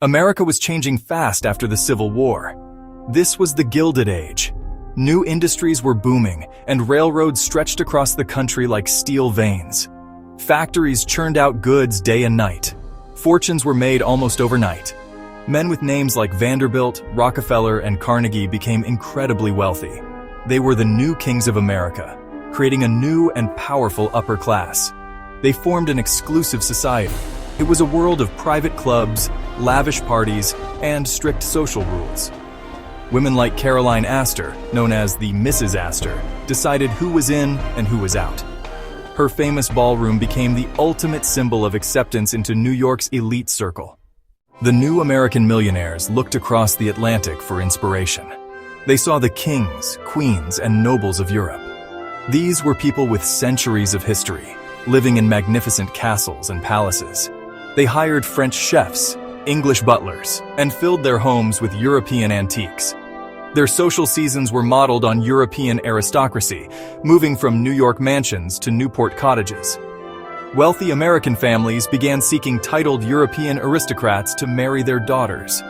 America was changing fast after the Civil War. This was the Gilded Age. New industries were booming, and railroads stretched across the country like steel veins. Factories churned out goods day and night. Fortunes were made almost overnight. Men with names like Vanderbilt, Rockefeller, and Carnegie became incredibly wealthy. They were the new kings of America, creating a new and powerful upper class. They formed an exclusive society. It was a world of private clubs, lavish parties, and strict social rules. Women like Caroline Astor, known as the Mrs. Astor, decided who was in and who was out. Her famous ballroom became the ultimate symbol of acceptance into New York's elite circle. The new American millionaires looked across the Atlantic for inspiration. They saw the kings, queens, and nobles of Europe. These were people with centuries of history, living in magnificent castles and palaces. They hired French chefs, English butlers, and filled their homes with European antiques. Their social seasons were modeled on European aristocracy, moving from New York mansions to Newport cottages. Wealthy American families began seeking titled European aristocrats to marry their daughters.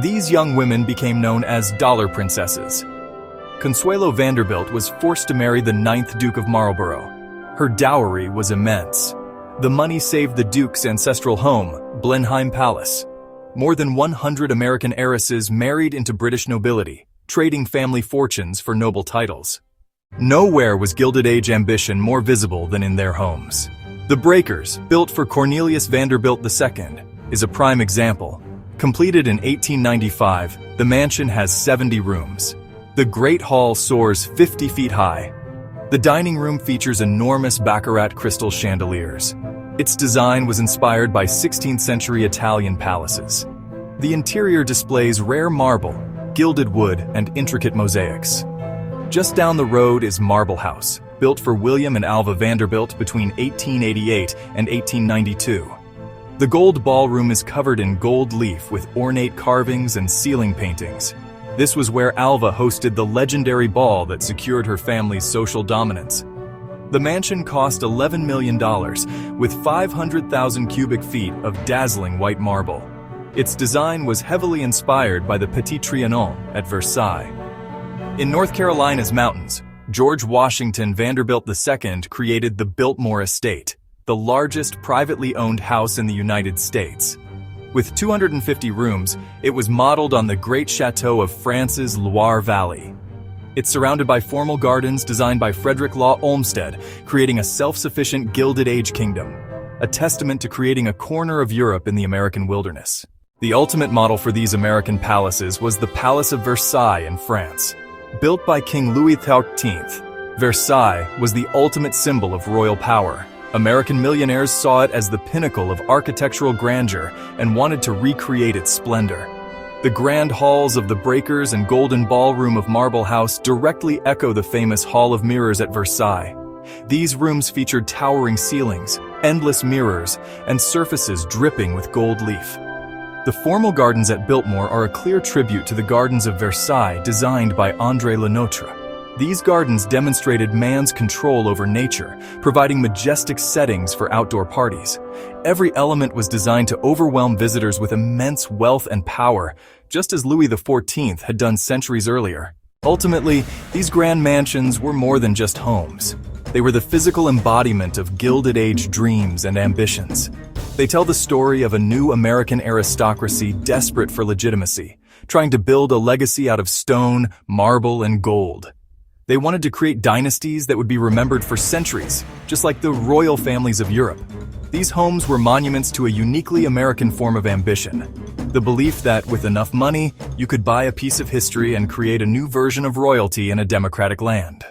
These young women became known as dollar princesses. Consuelo Vanderbilt was forced to marry the 9th Duke of Marlborough. Her dowry was immense. The money saved the Duke's ancestral home, Blenheim Palace. More than 100 American heiresses married into British nobility, trading family fortunes for noble titles. Nowhere was Gilded Age ambition more visible than in their homes. The Breakers, built for Cornelius Vanderbilt II, is a prime example. Completed in 1895, the mansion has 70 rooms. The Great Hall soars 50 feet high. The dining room features enormous baccarat crystal chandeliers. Its design was inspired by 16th century Italian palaces. The interior displays rare marble, gilded wood, and intricate mosaics. Just down the road is Marble House, built for William and Alva Vanderbilt between 1888 and 1892. The gold ballroom is covered in gold leaf with ornate carvings and ceiling paintings. This was where Alva hosted the legendary ball that secured her family's social dominance. The mansion cost $11 million, with 500,000 cubic feet of dazzling white marble. Its design was heavily inspired by the Petit Trianon at Versailles. In North Carolina's mountains, George Washington Vanderbilt II created the Biltmore Estate, the largest privately owned house in the United States. With 250 rooms, it was modeled on the great chateau of France's Loire Valley. It's surrounded by formal gardens designed by Frederick Law Olmsted, creating a self-sufficient Gilded Age kingdom, a testament to creating a corner of Europe in the American wilderness. The ultimate model for these American palaces was the Palace of Versailles in France. Built by King Louis XIII, Versailles was the ultimate symbol of royal power. American millionaires saw it as the pinnacle of architectural grandeur and wanted to recreate its splendor. The grand halls of the Breakers and Golden Ballroom of Marble House directly echo the famous Hall of Mirrors at Versailles. These rooms featured towering ceilings, endless mirrors, and surfaces dripping with gold leaf. The formal gardens at Biltmore are a clear tribute to the gardens of Versailles designed by André Le Nôtre. These gardens demonstrated man's control over nature, providing majestic settings for outdoor parties. Every element was designed to overwhelm visitors with immense wealth and power, just as Louis XIV had done centuries earlier. Ultimately, these grand mansions were more than just homes. They were the physical embodiment of Gilded Age dreams and ambitions. They tell the story of a new American aristocracy desperate for legitimacy, trying to build a legacy out of stone, marble, and gold. They wanted to create dynasties that would be remembered for centuries, just like the royal families of Europe. These homes were monuments to a uniquely American form of ambition, the belief that with enough money, you could buy a piece of history and create a new version of royalty in a democratic land.